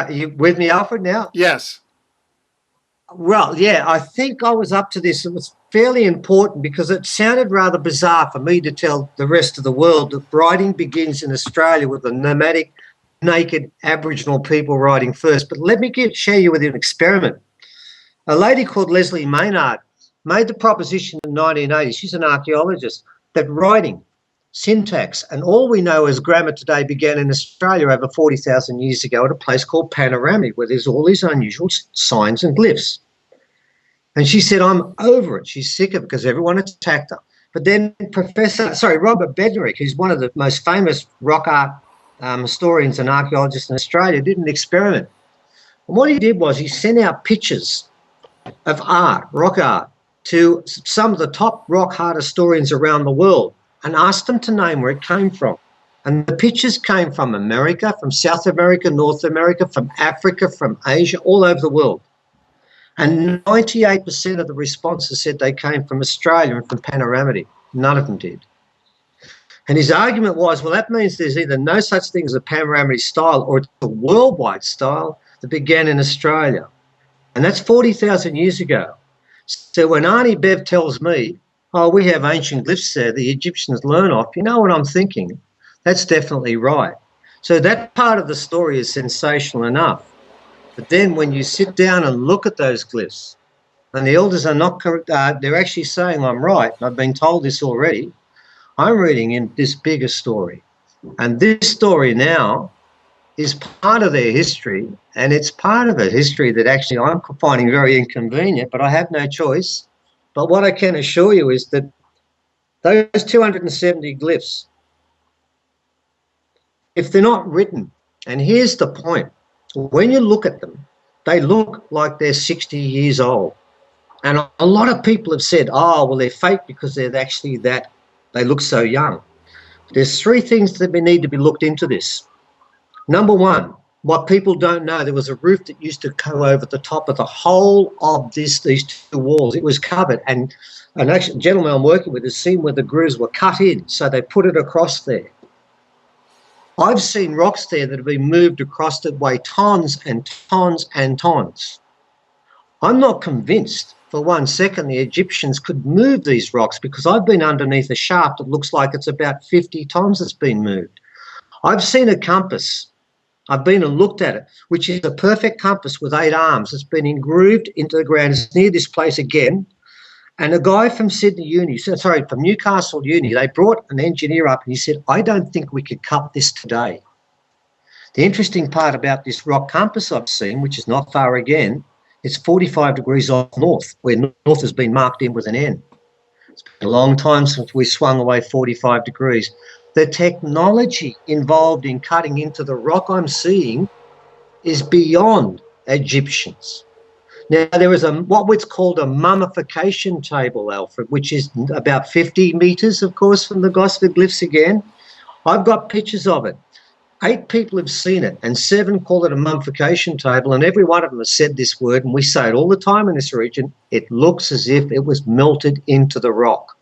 You with me, Alfred, now? Yes. Well, yeah, I think I was up to this. It was fairly important because it sounded rather bizarre for me to tell the rest of the world that writing begins in Australia with the nomadic, naked Aboriginal people writing first. But let me share you with an experiment. A lady called Leslie Maynard made the proposition in the 1980s, she's an archaeologist, that writing, syntax, and all we know as grammar today began in Australia over 40,000 years ago at a place called Panoramic, where there's all these unusual signs and glyphs. And she said, I'm over it. She's sick of it because everyone attacked her. But then Robert Bednarek, who's one of the most famous rock art historians and archaeologists in Australia, did an experiment. And what he did was he sent out pictures of art, rock art, to some of the top rock art historians around the world and asked them to name where it came from. And the pictures came from America, from South America, North America, from Africa, from Asia, all over the world. And 98% of the responses said they came from Australia and from Panoramic. None of them did. And his argument was, well, that means there's either no such thing as a Panoramic style or it's a worldwide style that began in Australia. And that's 40,000 years ago. So when Arnie Bev tells me, oh, we have ancient glyphs there the Egyptians learn off, you know what I'm thinking? That's definitely right. So that part of the story is sensational enough. But then when you sit down and look at those glyphs, and the elders are not correct, they're actually saying I'm right, I've been told this already, I'm reading in this bigger story. And this story now is part of their history, and it's part of a history that actually I'm finding very inconvenient, but I have no choice. But what I can assure you is that those 270 glyphs, if they're not written, and here's the point, when you look at them, they look like they're 60 years old. And a lot of people have said, oh, well, they're fake because they're actually that, they look so young. There's three things that need to be looked into this. Number one, what people don't know, there was a roof that used to go over the top of the whole of these two walls. It was covered, and actually, a gentleman I'm working with has seen where the grooves were cut in, so they put it across there. I've seen rocks there that have been moved across that weigh tons and tons and tons. I'm not convinced for 1 second the Egyptians could move these rocks because I've been underneath a shaft that looks like it's about 50 tons that's been moved. I've seen a compass. I've been and looked at it, which is a perfect compass with 8 arms. It's been engrooved into the ground. It's near this place again. And a guy from from Newcastle Uni, they brought an engineer up and he said, I don't think we could cut this today. The interesting part about this rock compass I've seen, which is not far again, it's 45 degrees off north, where north has been marked in with an N. It's been a long time since we swung away 45 degrees. The technology involved in cutting into the rock I'm seeing is beyond Egyptians. Now, there is what's called a mummification table, Alfred, which is about 50 metres, of course, from the Gosford glyphs again. I've got pictures of it. 8 people have seen it, and 7 call it a mummification table, and every one of them has said this word, and we say it all the time in this region. It looks as if it was melted into the rock.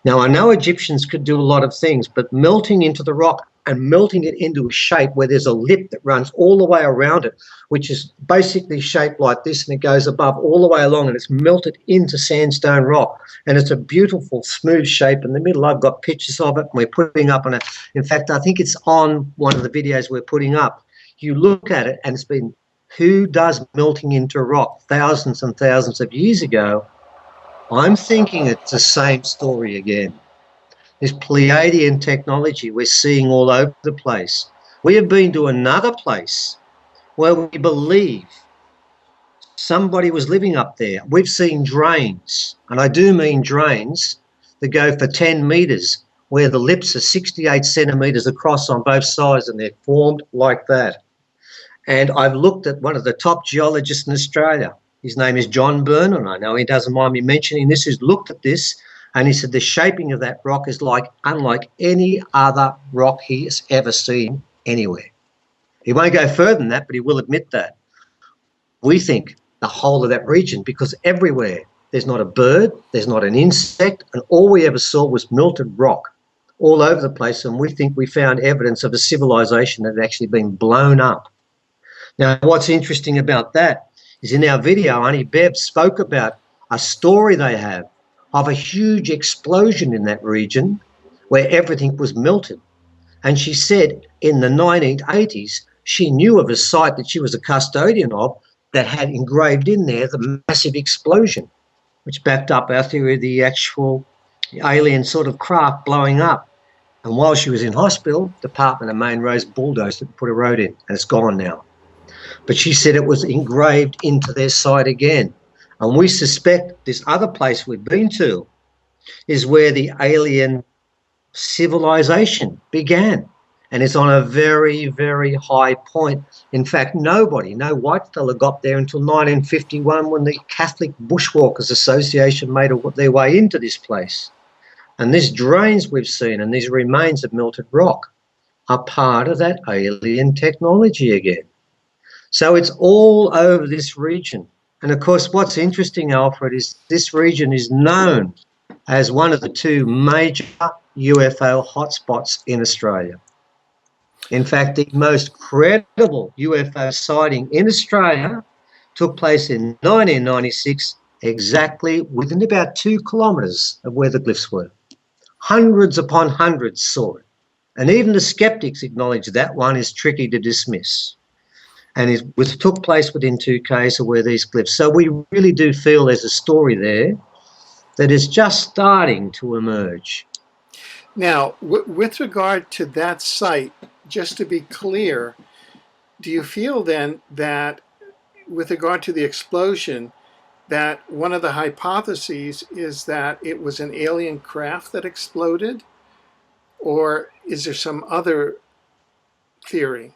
Now, I know Egyptians could do a lot of things, but melting into the rock and melting it into a shape where there's a lip that runs all the way around it, which is basically shaped like this, and it goes above all the way along, and it's melted into sandstone rock. And it's a beautiful, smooth shape in the middle. I've got pictures of it, and we're putting up on it. In fact, I think it's on one of the videos we're putting up. You look at it, and it's been, who does melting into rock thousands and thousands of years ago? I'm thinking it's the same story again. This Pleiadian technology we're seeing all over the place. We have been to another place where we believe somebody was living up there. We've seen drains, and I do mean drains that go for 10 metres, where the lips are 68 centimetres across on both sides, and they're formed like that. And I've looked at one of the top geologists in Australia. His name is John Byrne, and I know he doesn't mind me mentioning this, who's looked at this, and he said the shaping of that rock is unlike any other rock he has ever seen anywhere. He won't go further than that, but he will admit that. We think the whole of that region, because everywhere there's not a bird, there's not an insect, and all we ever saw was melted rock all over the place, and we think we found evidence of a civilization that had actually been blown up. Now, what's interesting about that is in our video, Auntie Bev spoke about a story they have of a huge explosion in that region where everything was melted. And she said in the 1980s, she knew of a site that she was a custodian of that had engraved in there the massive explosion, which backed up our theory of the actual alien sort of craft blowing up. And while she was in hospital, Department of Main Roads bulldozed it and put a road in, and it's gone now. But she said it was engraved into their site again. And we suspect this other place we've been to is where the alien civilization began. And it's on a very, very high point. In fact, no white fella got there until 1951 when the Catholic Bushwalkers Association made their way into this place. And these drains we've seen and these remains of melted rock are part of that alien technology again. So it's all over this region. And of course, what's interesting, Alfred, is this region is known as one of the two major UFO hotspots in Australia. In fact, the most credible UFO sighting in Australia took place in 1996, exactly within about 2 kilometres of where the glyphs were. Hundreds upon hundreds saw it. And even the skeptics acknowledge that one is tricky to dismiss. And it took place within 2 k's of where these glyphs. So we really do feel there's a story there that is just starting to emerge. Now, with regard to that site, just to be clear, do you feel then that with regard to the explosion, that one of the hypotheses is that it was an alien craft that exploded? Or is there some other theory?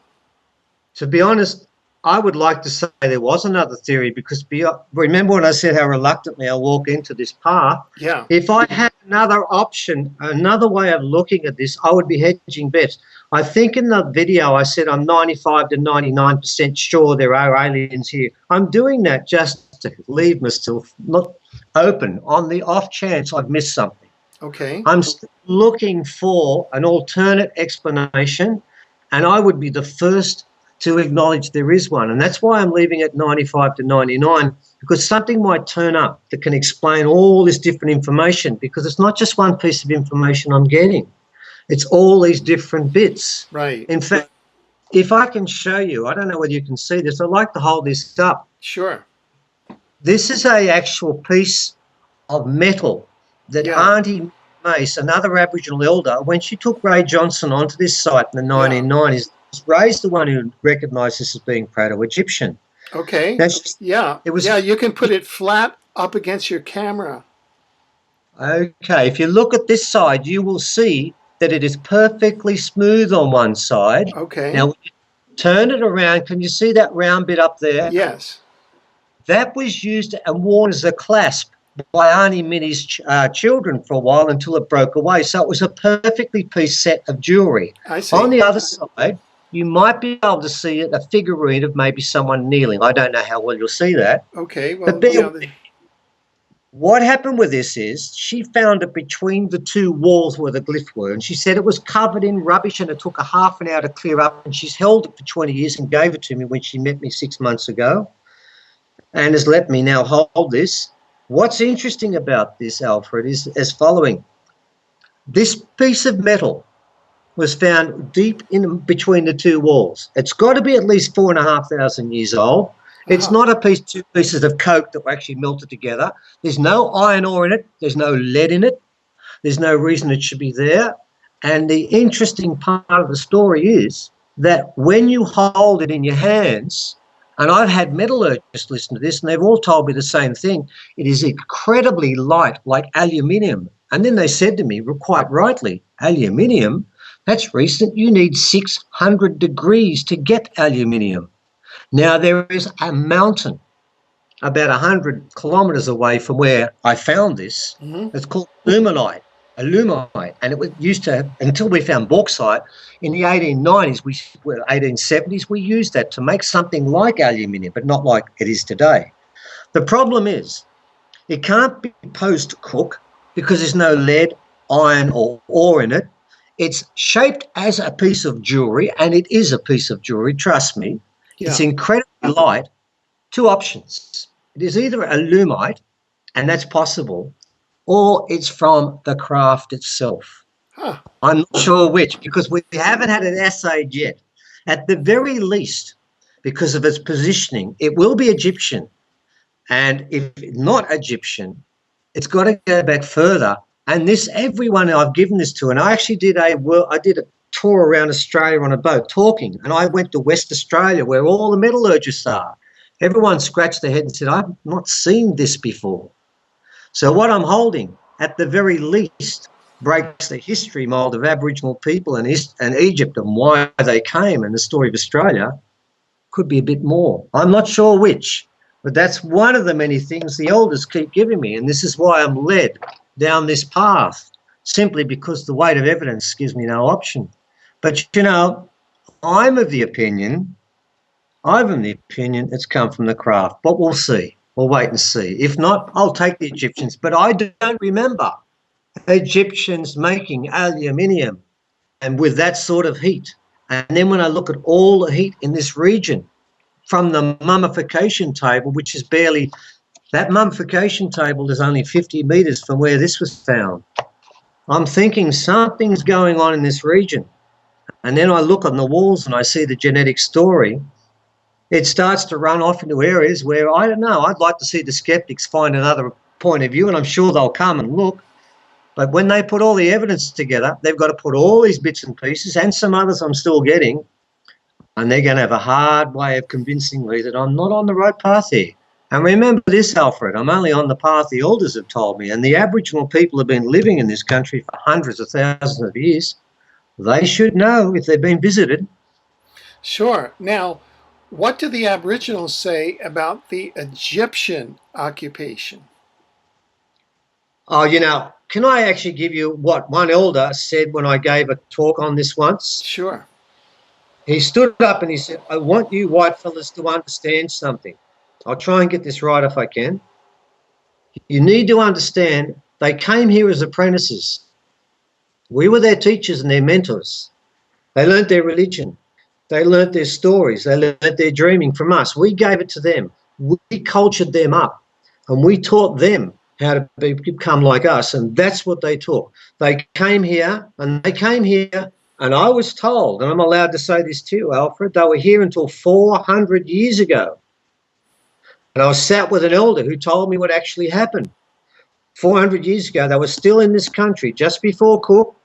To be honest, I would like to say there was another theory, because remember when I said how reluctantly I walk into this path? Yeah. If I had another option, another way of looking at this, I would be hedging bets. I think in the video I said I'm 95 to 99% sure there are aliens here. I'm doing that just to leave myself not open on the off chance I've missed something. Okay. I'm looking for an alternate explanation, and I would be the first to acknowledge there is one. And that's why I'm leaving it 95 to 99, because something might turn up that can explain all this different information, because it's not just one piece of information I'm getting. It's all these different bits. Right. In fact, if I can show you, I don't know whether you can see this. I'd like to hold this up. Sure. This is a actual piece of metal that Auntie Mace, another Aboriginal elder, when she took Ray Johnson onto this site in the 1990s, Ray's the one who recognised this as being Proto-Egyptian. Okay. Now, you can put it flat up against your camera. Okay, if you look at this side, you will see that it is perfectly smooth on one side. Okay. Now, when you turn it around, can you see that round bit up there? Yes. That was used and worn as a clasp by Auntie Minnie's children for a while until it broke away. So it was a perfectly pieced set of jewellery. I see. On the other side, you might be able to see a figurine of maybe someone kneeling. I don't know how well you'll see that. Okay. Well, what happened with this is she found it between the 2 walls where the glyph were, and she said it was covered in rubbish and it took a half an hour to clear up, and she's held it for 20 years and gave it to me when she met me 6 months ago and has let me now hold this. What's interesting about this, Alfred, is as following. This piece of metal was found deep in between the 2 walls. It's got to be at least 4,500 years old. It's not two pieces of coke that were actually melted together. There's no iron ore in it. There's no lead in it. There's no reason it should be there. And the interesting part of the story is that when you hold it in your hands, and I've had metallurgists listen to this, and they've all told me the same thing, it is incredibly light, like aluminium. And then they said to me, quite rightly, aluminium, that's recent. You need 600 degrees to get aluminium. Now, there is a mountain about 100 kilometres away from where I found this. It's called illuminite, and it was used to, until we found bauxite, in the 1890s, 1870s, we used that to make something like aluminium, but not like it is today. The problem is it can't be post-cook because there's no lead, iron or ore in it. It's shaped as a piece of jewellery, and it is a piece of jewellery, trust me. It's Yeah. incredibly light. Two options. It is either a Lumite, and that's possible, or it's from the craft itself. Huh. I'm not sure which, because we haven't had it assayed yet. At the very least, because of its positioning, it will be Egyptian. And if not Egyptian, it's got to go back further. And this, everyone I've given this to, and I actually did a tour around Australia on a boat talking, and I went to West Australia where all the metallurgists are. Everyone scratched their head and said, I've not seen this before. So what I'm holding, at the very least, breaks the history mould of Aboriginal people and Egypt and why they came, and the story of Australia. Could be a bit more. I'm not sure which, but that's one of the many things the elders keep giving me, and this is why I'm led down this path, simply because the weight of evidence gives me no option. But, you know, I'm of the opinion it's come from the craft, but we'll see. We'll wait and see. If not, I'll take the Egyptians, but I don't remember Egyptians making aluminium and with that sort of heat. And then when I look at all the heat in this region, from the mummification table, which is barely, that mummification table is only 50 metres from where this was found. I'm thinking something's going on in this region. And then I look on the walls and I see the genetic story. It starts to run off into areas where, I don't know, I'd like to see the skeptics find another point of view, and I'm sure they'll come and look. But when they put all the evidence together, they've got to put all these bits and pieces and some others I'm still getting, and they're going to have a hard way of convincing me that I'm not on the right path here. And remember this, Alfred, I'm only on the path the elders have told me, and the Aboriginal people have been living in this country for hundreds of thousands of years. They should know if they've been visited. Sure. Now, what do the Aboriginals say about the Egyptian occupation? Oh, you know, can I actually give you what one elder said when I gave a talk on this once? Sure. He stood up and he said, I want you white fellas to understand something. I'll try and get this right if I can. You need to understand they came here as apprentices. We were their teachers and their mentors. They learnt their religion. They learnt their stories. They learnt their dreaming from us. We gave it to them. We cultured them up, and we taught them how to become like us, and that's what they taught. They came here, and I was told, and I'm allowed to say this to you, Alfred, they were here until 400 years ago. And I was sat with an elder who told me what actually happened. 400 years ago, they were still in this country just before Cook.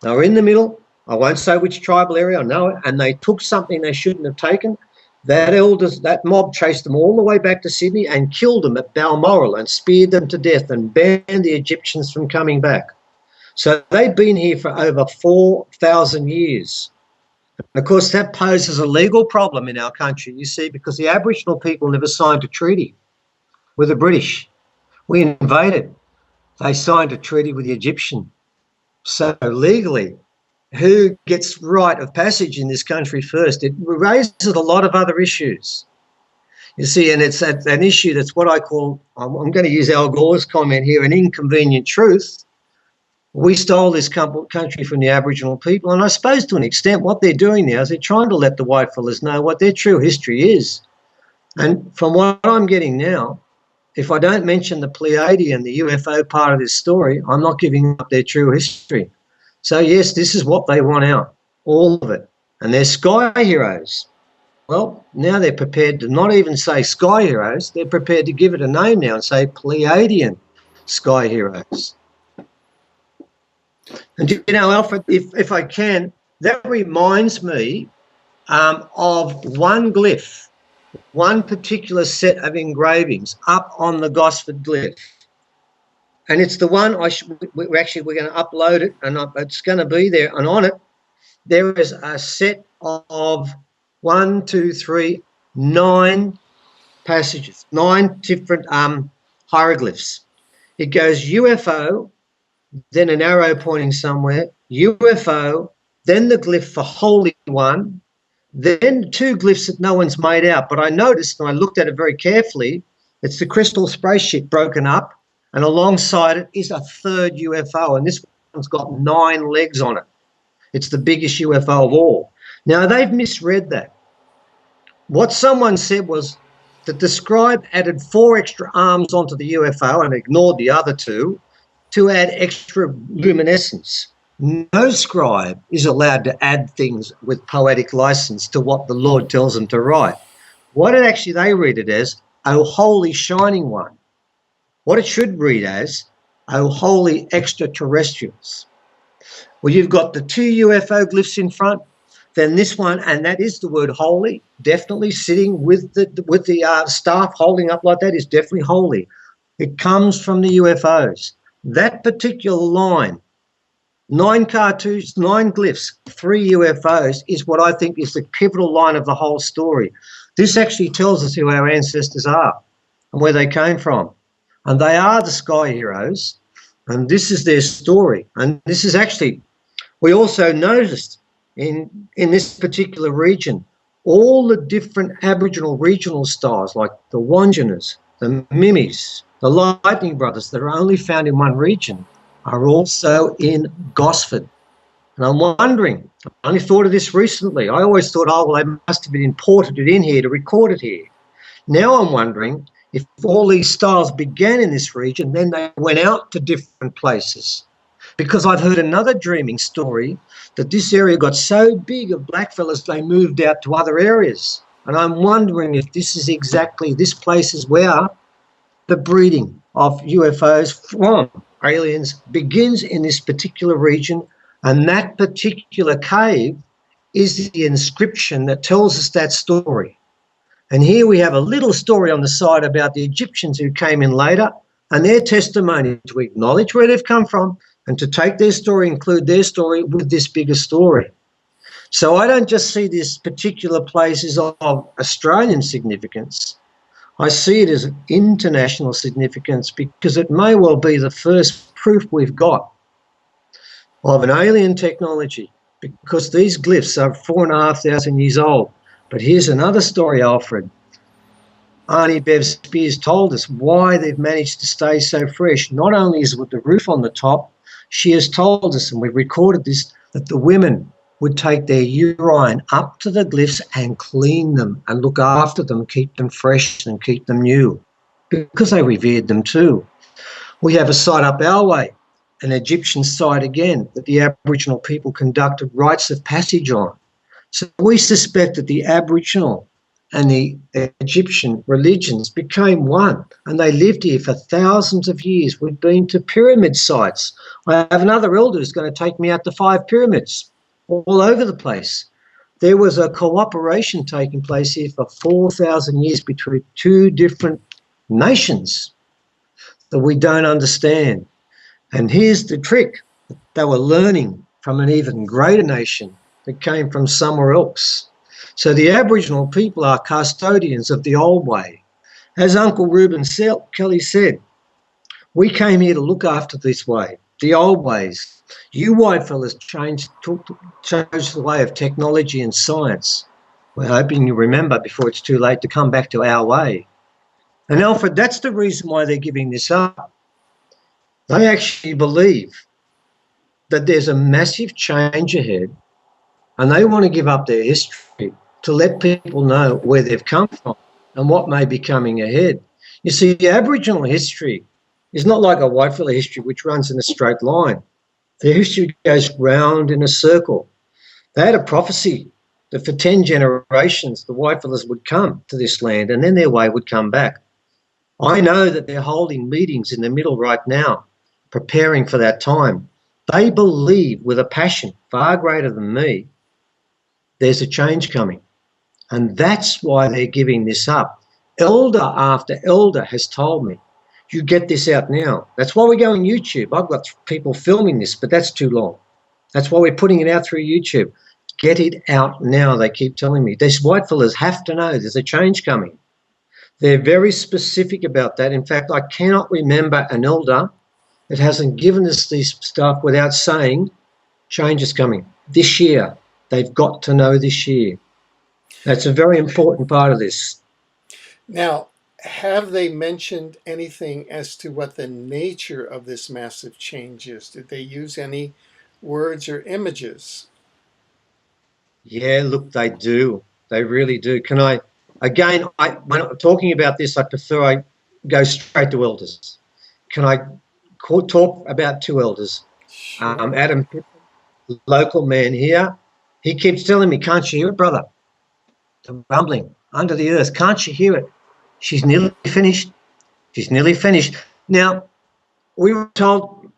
They were in the middle. I won't say which tribal area, I know it, and they took something they shouldn't have taken. That mob chased them all the way back to Sydney and killed them at Balmoral and speared them to death and banned the Egyptians from coming back. So they've been here for over 4,000 years. And of course, that poses a legal problem in our country, you see, because the Aboriginal people never signed a treaty with the British. We invaded. They signed a treaty with the Egyptian. So legally, who gets right of passage in this country first? It raises a lot of other issues. You see, and it's an issue that's what I call, I'm going to use Al Gore's comment here, an inconvenient truth. We stole this country from the Aboriginal people, and I suppose to an extent what they're doing now is they're trying to let the white fellas know what their true history is. And from what I'm getting now, if I don't mention the Pleiadian, the UFO part of this story, I'm not giving up their true history. So yes, this is what they want out, all of it. And they're sky heroes. Well, now they're prepared to not even say sky heroes, they're prepared to give it a name now and say Pleiadian sky heroes. And you know, Alfred, if I can, that reminds me of one glyph, one particular set of engravings up on the Gosford glyph. And it's the one we're going to upload it, and it's going to be there. And on it, there is a set of 9 passages, 9 different hieroglyphs. It goes UFO, then an arrow pointing somewhere, UFO, then the glyph for Holy One, then 2 glyphs that no one's made out. But I noticed, and I looked at it very carefully, it's the crystal spaceship broken up, and alongside it is a 3rd UFO, and this one's got 9 legs on it. It's the biggest UFO of all. Now, they've misread that. what someone said was that the scribe added 4 extra arms onto the UFO and ignored the other 2 to add extra luminescence. No scribe is allowed to add things with poetic license to what the Lord tells them to write. What it actually, they read it as, O holy shining one. What it should read as, O holy extraterrestrials. Well, you've got the 2 UFO glyphs in front, then this one, and that is the word holy, definitely sitting with the staff holding up like that is definitely holy. It comes from the UFOs. That particular line, 9 cartoons, 9 glyphs, 3 UFOs, is what I think is the pivotal line of the whole story. This actually tells us who our ancestors are and where they came from. And they are the sky heroes, and this is their story. And this is actually, we also noticed in this particular region, all the different Aboriginal regional styles, like the Wanjanas, the Mimis, the Lightning Brothers, that are only found in one region, are also in Gosford. And I'm wondering, I only thought of this recently. I always thought, oh, well, they must have been imported it in here to record it here. Now I'm wondering if all these styles began in this region, then they went out to different places. Because I've heard another dreaming story that this area got so big of blackfellas they moved out to other areas. And I'm wondering if this is exactly, this place is where the breeding of UFOs from aliens begins in this particular region, and that particular cave is the inscription that tells us that story. And here we have a little story on the side about the Egyptians who came in later and their testimony to acknowledge where they've come from and to take their story, include their story with this bigger story. So I don't just see this particular place as of Australian significance. I see it as international significance because it may well be the first proof we've got of an alien technology, because these glyphs are 4,500 years old. But here's another story, Alfred. Arnie Bev Spears told us why they've managed to stay so fresh. Not only is it with the roof on the top, she has told us, and we've recorded this, that the women would take their urine up to the glyphs and clean them and look after them, keep them fresh and keep them new, because they revered them too. We have a site up our way, an Egyptian site again, that the Aboriginal people conducted rites of passage on. So we suspect that the Aboriginal and the Egyptian religions became one, and they lived here for thousands of years. We've been to pyramid sites. I have another elder who's going to take me out to 5 pyramids all over the place. There was a cooperation taking place here for 4,000 years between 2 different nations that we don't understand. And here's the trick. They were learning from an even greater nation that came from somewhere else. So the Aboriginal people are custodians of the old way. As Uncle Reuben Kelly said, we came here to look after this way, the old ways. You white fellas chose the way of technology and science. We're hoping you remember before it's too late to come back to our way. And Alfred, that's the reason why they're giving this up. They actually believe that there's a massive change ahead, and they want to give up their history to let people know where they've come from and what may be coming ahead. You see, the Aboriginal history is not like a whitefella history which runs in a straight line. Their history goes round in a circle. They had a prophecy that for 10 generations the whitefellas would come to this land and then their way would come back. I know that they're holding meetings in the middle right now, preparing for that time. They believe with a passion far greater than me there's a change coming. And that's why they're giving this up. Elder after elder has told me, you get this out now. That's why we go on YouTube. I've got people filming this, but that's too long. That's why we're putting it out through YouTube. Get it out now, they keep telling me. These whitefellas have to know there's a change coming. They're very specific about that. In fact, I cannot remember an elder that hasn't given us this stuff without saying change is coming. This year, they've got to know this year. That's a very important part of this. Now, have they mentioned anything as to what the nature of this massive change is? Did they use any words or images? Yeah, look, they do. They really do. Can I Again, when I'm talking about this, I prefer I go straight to elders. Can I talk about two elders? Sure. Adam, local man here, he keeps telling me, can't you hear it, brother? The rumbling under the earth. Can't you hear it? She's nearly finished. She's nearly finished. Now, we were told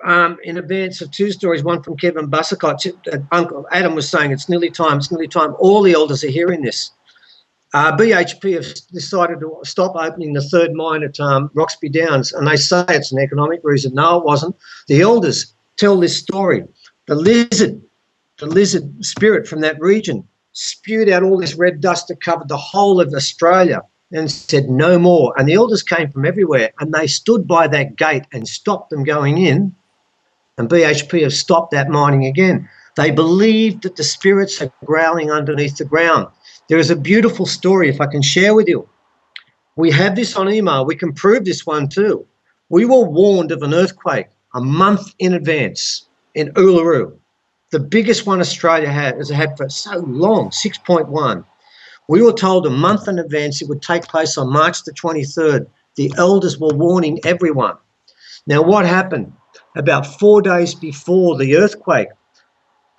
in advance of two stories, one from Kevin Bussicott. Uncle Adam was saying, it's nearly time, it's nearly time. All the elders are hearing this. BHP have decided to stop opening the third mine at Roxby Downs, and they say it's an economic reason. No, it wasn't. The elders tell this story. The lizard spirit from that region spewed out all this red dust that covered the whole of Australia and said no more. And the elders came from everywhere, and they stood by that gate and stopped them going in, and BHP have stopped that mining again. They believed that the spirits are growling underneath the ground. There is a beautiful story, if I can share with you. We have this on email. We can prove this one too. We were warned of an earthquake a month in advance in Uluru, the biggest one Australia has had for so long, 6.1. We were told a month in advance it would take place on March the 23rd. The elders were warning everyone. Now, what happened? About 4 days before the earthquake,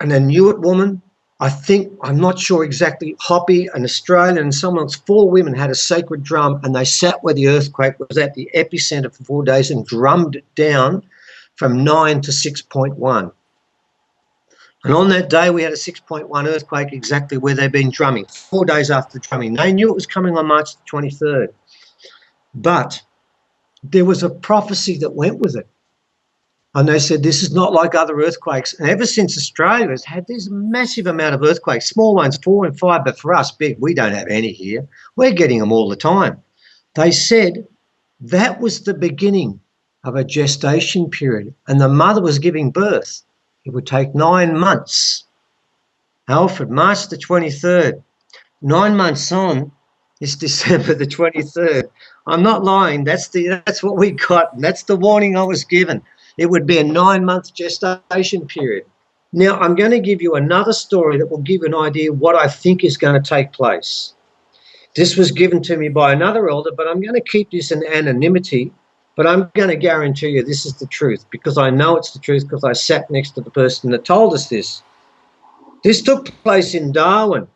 an Inuit woman, I'm not sure exactly, Hoppy, an Australian, and someone else, 4 women had a sacred drum, and they sat where the earthquake was at the epicenter for 4 days and drummed it down from 9 to 6.1. And on that day, we had a 6.1 earthquake exactly where they'd been drumming, 4 days after the drumming. They knew it was coming on March the 23rd. But there was a prophecy that went with it. And they said, this is not like other earthquakes. And ever since Australia has had this massive amount of earthquakes, small ones, 4 and 5, but for us, big, we don't have any here. We're getting them all the time. They said that was the beginning of a gestation period, and the mother was giving birth. It would take 9 months. Alfred, March the 23rd. 9 months on, it's December the 23rd. I'm not lying. That's what we got, and that's the warning I was given. It would be a 9-month gestation period. Now, I'm going to give you another story that will give you an idea what I think is going to take place. This was given to me by another elder, but I'm going to keep this in anonymity, but I'm going to guarantee you this is the truth because I know it's the truth because I sat next to the person that told us this. This took place in Darwin,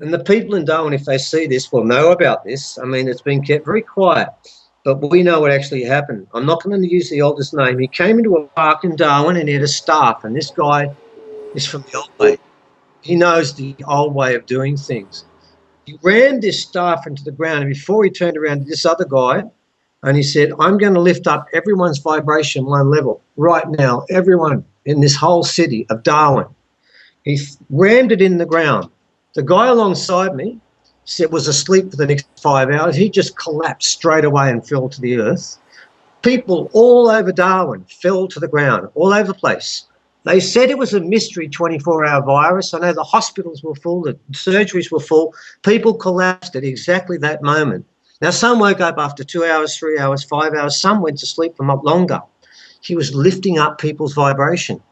and the people in Darwin, if they see this, will know about this. I mean, it's been kept very quiet. But we know what actually happened. I'm not going to use the elder's name. He came into a park in Darwin and he had a staff, and this guy is from the old way. He knows the old way of doing things. He rammed this staff into the ground, and before he turned around to this other guy, and he said, I'm going to lift up everyone's vibration 1 level right now, everyone in this whole city of Darwin. He rammed it in the ground. The guy alongside me was asleep for the next 5 hours. He just collapsed straight away and fell to the earth. People all over Darwin fell to the ground, all over the place. They said it was a mystery 24-hour virus. I know the hospitals were full, the surgeries were full. People collapsed at exactly that moment. Now, some woke up after 2 hours, 3 hours, 5 hours. Some went to sleep for much longer. He was lifting up people's vibration.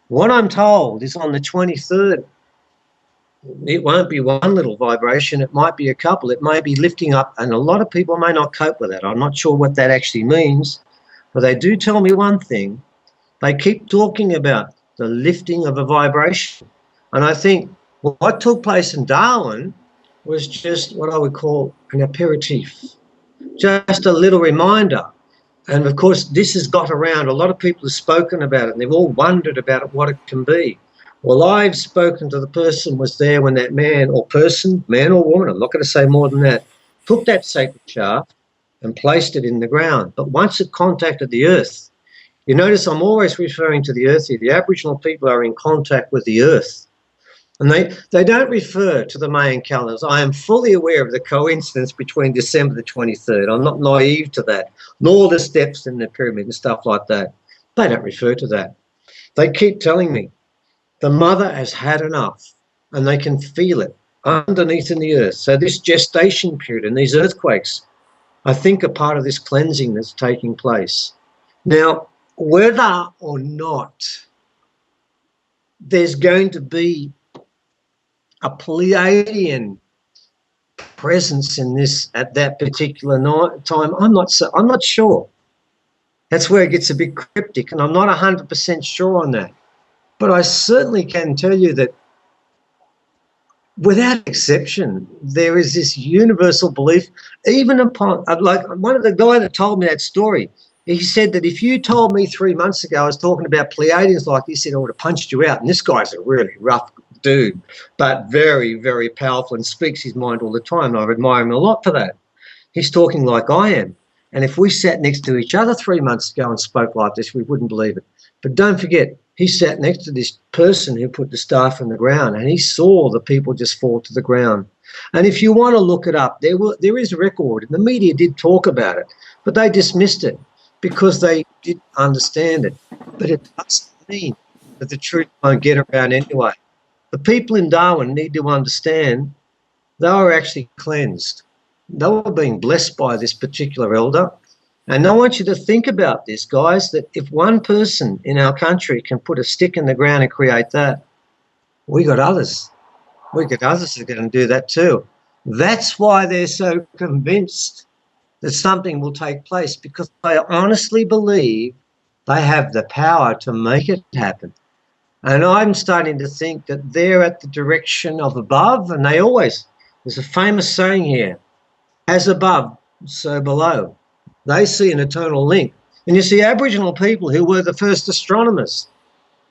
What I'm told is on the 23rd, it won't be one little vibration, it might be a couple, it may be lifting up, and a lot of people may not cope with that. I'm not sure what that actually means, but they do tell me one thing. They keep talking about the lifting of a vibration. And I think what took place in Darwin was just what I would call an aperitif, just a little reminder. And of course, this has got around. A lot of people have spoken about it, and they've all wondered about it, what it can be. Well, I've spoken to the person who was there when that man or person, man or woman, I'm not going to say more than that, took that sacred shaft and placed it in the ground. But once it contacted the earth, you notice I'm always referring to the earth here. The Aboriginal people are in contact with the earth. And they don't refer to the Mayan calendars. I am fully aware of the coincidence between December the 23rd. I'm not naive to that, nor the steps in the pyramid and stuff like that. They don't refer to that. They keep telling me the mother has had enough, and they can feel it underneath in the earth. So this gestation period and these earthquakes, I think, are part of this cleansing that's taking place. Now, whether or not there's going to be a Pleiadian presence in this at that particular time? I'm not sure. That's where it gets a bit cryptic, and I'm not 100% sure on that. But I certainly can tell you that without exception, there is this universal belief, even upon, like one of the guy that told me that story, he said that if you told me 3 months ago I was talking about Pleiadians like this, I would have punched you out. And this guy's a really rough dude, but very, very powerful and speaks his mind all the time. I admire him a lot for that. He's talking like I am. And if we sat next to each other 3 months ago and spoke like this, we wouldn't believe it. But don't forget, he sat next to this person who put the staff in the ground, and he saw the people just fall to the ground. And if you want to look it up, there is a record, and the media did talk about it, but they dismissed it because they didn't understand it. But it doesn't mean that the truth won't get around anyway. The people in Darwin need to understand they were actually cleansed. They were being blessed by this particular elder. And I want you to think about this, guys, that if one person in our country can put a stick in the ground and create that, we got others. We got others that are going to do that too. That's why they're so convinced that something will take place, because they honestly believe they have the power to make it happen. And I'm starting to think that they're at the direction of above, and they always, there's a famous saying here, as above, so below. They see an eternal link. And you see, Aboriginal people who were the first astronomers,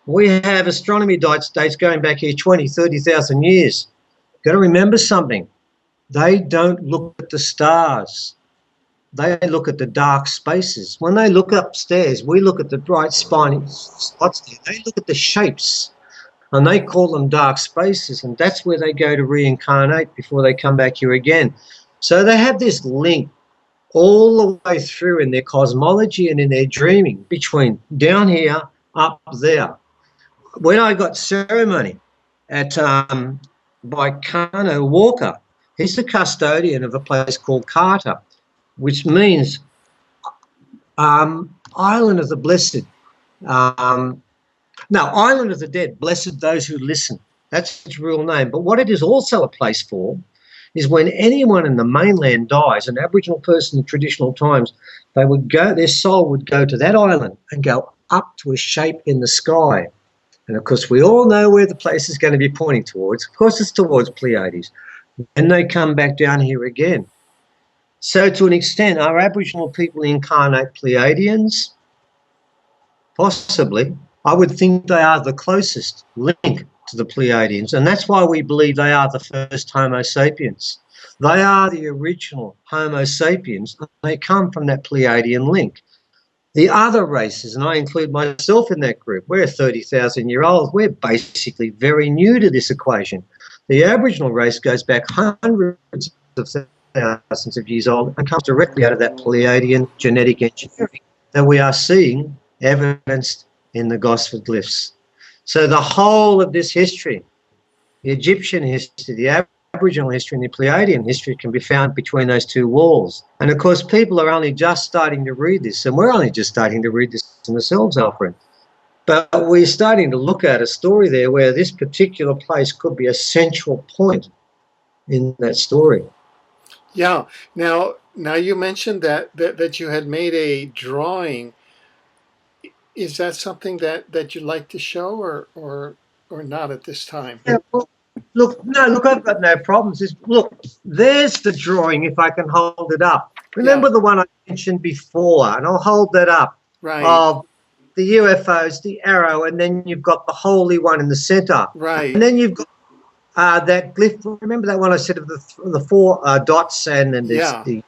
we have astronomy dates going back here 20, 30,000 years. Got to remember something. They don't look at the stars. They look at the dark spaces. When they look upstairs, we look at the bright spiny spots there. They look at the shapes, and they call them dark spaces, and that's where they go to reincarnate before they come back here again. So they have this link all the way through in their cosmology and in their dreaming between down here, up there. When I got ceremony at by Kano Walker, he's the custodian of a place called Carter, which means Island of the Blessed. No, Island of the Dead, blessed those who listen. That's its real name. But what it is also a place for is when anyone in the mainland dies, an Aboriginal person in traditional times, they would go, their soul would go to that island and go up to a shape in the sky. And of course, we all know where the place is going to be pointing towards. Of course, it's towards Pleiades. And they come back down here again. So to an extent, are Aboriginal people incarnate Pleiadians? Possibly. I would think they are the closest link to the Pleiadians, and that's why we believe they are the first homo sapiens. They are the original homo sapiens, and they come from that Pleiadian link. The other races, and I include myself in that group, we're 30,000-year-olds. We're basically very new to this equation. The Aboriginal race goes back hundreds of thousands of years old and comes directly out of that Pleiadian genetic engineering that we are seeing evidenced in the Gosford glyphs. So the whole of this history, the Egyptian history, the Aboriginal history and the Pleiadian history, can be found between those two walls. And of course, people are only just starting to read this, and we're only just starting to read this ourselves, Alfred. But we're starting to look at a story there where this particular place could be a central point in that story. Yeah. Now you mentioned that you had made a drawing. Is that something that you'd like to show, or not at this time? Yeah, well, look, I've got no problems. Look, there's the drawing, if I can hold it up. Remember the one I mentioned before, and I'll hold that up, right, of the UFOs, the arrow, and then you've got the holy one in the center. Right. And then you've got that glyph. Remember that one I said of the four dots, and then there's the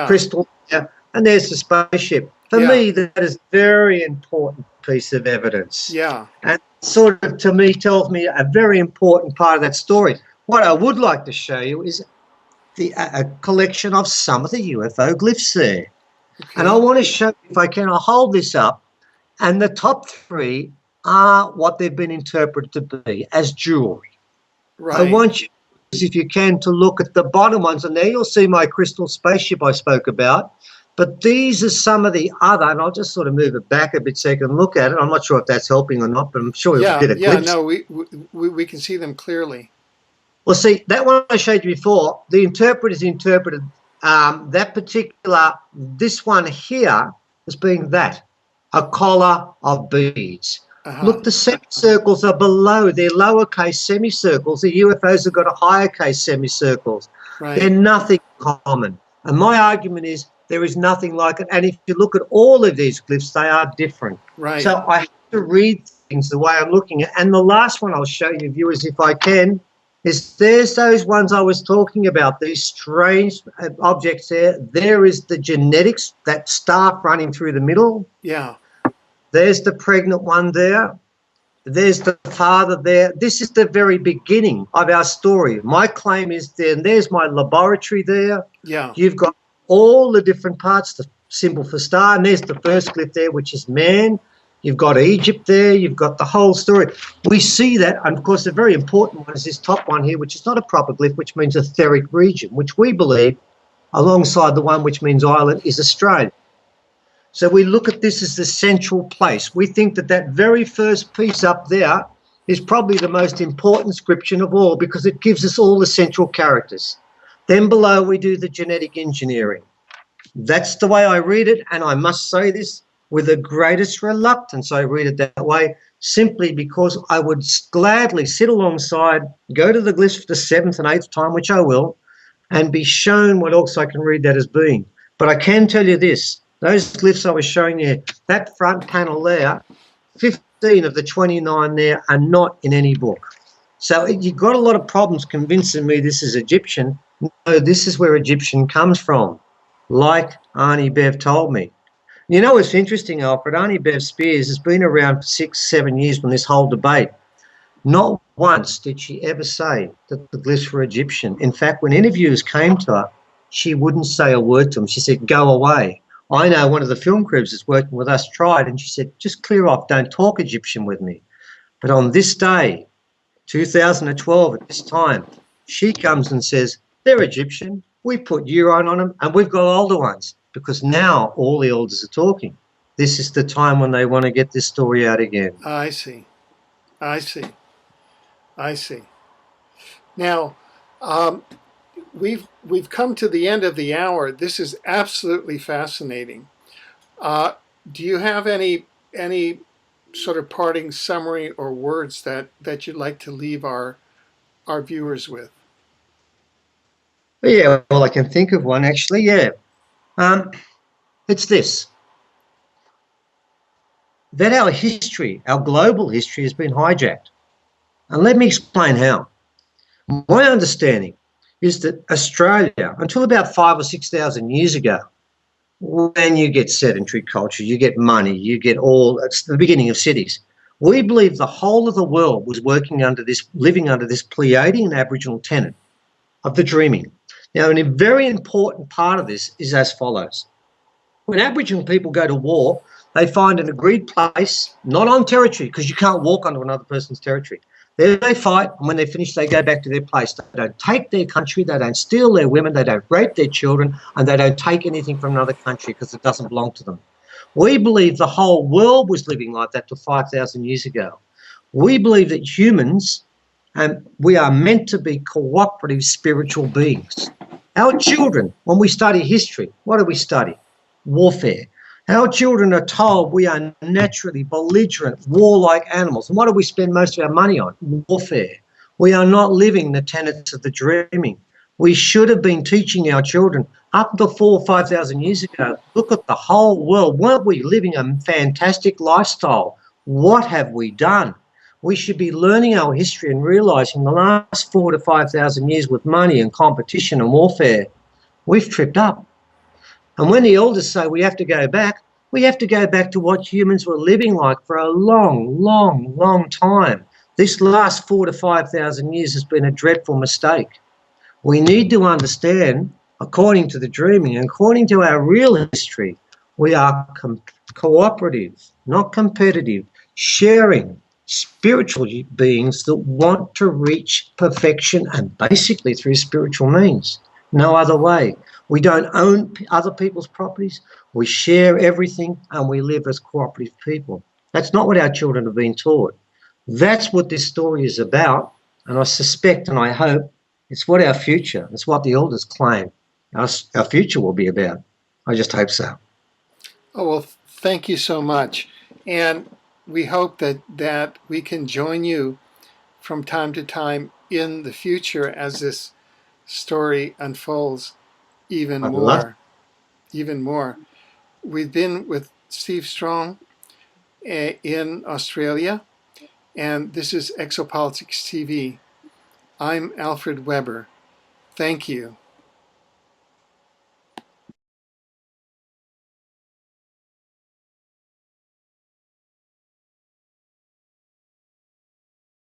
crystal, and there's the spaceship. For me, that is a very important piece of evidence. Yeah. And sort of, to me, tells me a very important part of that story. What I would like to show you is a collection of some of the UFO glyphs there. Okay. And I want to show, if I can, I'll hold this up. And the top three are what they've been interpreted to be as jewelry. Right. I want you, if you can, to look at the bottom ones. And there you'll see my crystal spaceship I spoke about. But these are some of the other, and I'll just sort of move it back a bit so you can look at it. I'm not sure if that's helping or not, but I'm sure you'll get a glimpse. No, we can see them clearly. Well, see, that one I showed you before, the interpreters interpreted this one here as being that, a collar of beads. Uh-huh. Look, the semicircles are below. They're lowercase semicircles. The UFOs have got a higher case semicircles. They're Right. nothing common. And my argument is there is nothing like it. And if you look at all of these glyphs, they are different. Right. So I have to read things the way I'm looking at. And the last one I'll show you, viewers, if I can, is there's those ones I was talking about, these strange objects there. There is the genetics, that staff running through the middle. Yeah. There's the pregnant one there. There's the father there. This is the very beginning of our story. My claim is there, and there's my laboratory there. Yeah. You've got all the different parts, the symbol for star, and there's the first glyph there, which is man. You've got Egypt there. You've got the whole story. We see that, and of course the very important one is this top one here, which is not a proper glyph, which means etheric region, which we believe, alongside the one which means island, is Australia. So we look at this as the central place. We think that that very first piece up there is probably the most important inscription of all because it gives us all the central characters. Then below we do the genetic engineering. That's the way I read it, and I must say this with the greatest reluctance. I read it that way simply because I would gladly sit alongside, go to the glyphs for the 7th and 8th time, which I will, and be shown what else I can read that as being. But I can tell you this. Those glyphs I was showing you, that front panel there, 15 of the 29 there are not in any book. So you've got a lot of problems convincing me this is Egyptian. No, this is where Egyptian comes from, like Arnie Bev told me. You know what's interesting, Alfred? Arnie Bev Spears has been around for 6-7 years on this whole debate. Not once did she ever say that the glyphs were Egyptian. In fact, when interviewers came to her, she wouldn't say a word to them. She said, go away. I know one of the film crews that's working with us tried, and she said, just clear off, don't talk Egyptian with me. But on this day, 2012, at this time, she comes and says, they're Egyptian. We put urine on them, and we've got older ones because now all the elders are talking. This is the time when they want to get this story out again. I see. I see. I see. Now, we've come to the end of the hour. This is absolutely fascinating. Do you have any sort of parting summary or words that you'd like to leave our viewers with? Yeah, well, I can think of one actually. Yeah, it's this: that our history, our global history, has been hijacked. And let me explain how. My understanding is that Australia, until about 5,000 or 6,000 years ago, when you get sedentary culture, you get money, you get it's the beginning of cities. We believe the whole of the world was living under this Pleiadian Aboriginal tenet of the dreaming. Now, a very important part of this is as follows. When Aboriginal people go to war, they find an agreed place, not on territory, because you can't walk onto another person's territory. There they fight, and when they finish, they go back to their place. They don't take their country, they don't steal their women, they don't rape their children, and they don't take anything from another country because it doesn't belong to them. We believe the whole world was living like that till 5,000 years ago. We believe that humans, we are meant to be cooperative spiritual beings. Our children, when we study history, what do we study? Warfare. Our children are told we are naturally belligerent, warlike animals. And what do we spend most of our money on? Warfare. We are not living the tenets of the dreaming. We should have been teaching our children up until 4,000 or 5,000 years ago, look at the whole world. Weren't we living a fantastic lifestyle? What have we done? We should be learning our history and realising the last 4,000 to 5,000 years with money and competition and warfare, we've tripped up. And when the elders say we have to go back to what humans were living like for a long, long, long time. This last 4,000 to 5,000 years has been a dreadful mistake. We need to understand, according to the dreaming, according to our real history, we are cooperative, not competitive, sharing, spiritual beings that want to reach perfection, and basically through spiritual means. No other way. We don't own other people's properties. We share everything and we live as cooperative people. That's not what our children have been taught. That's what this story is about. And I suspect and I hope it's what our future, it's what the elders claim our future will be about. I just hope so. Oh, well, thank you so much. And we hope that we can join you from time to time in the future as this story unfolds even I'd love. more. Even more. We've been with Steve Strong in Australia, and this is Exopolitics TV. I'm Alfred Webre. Thank you.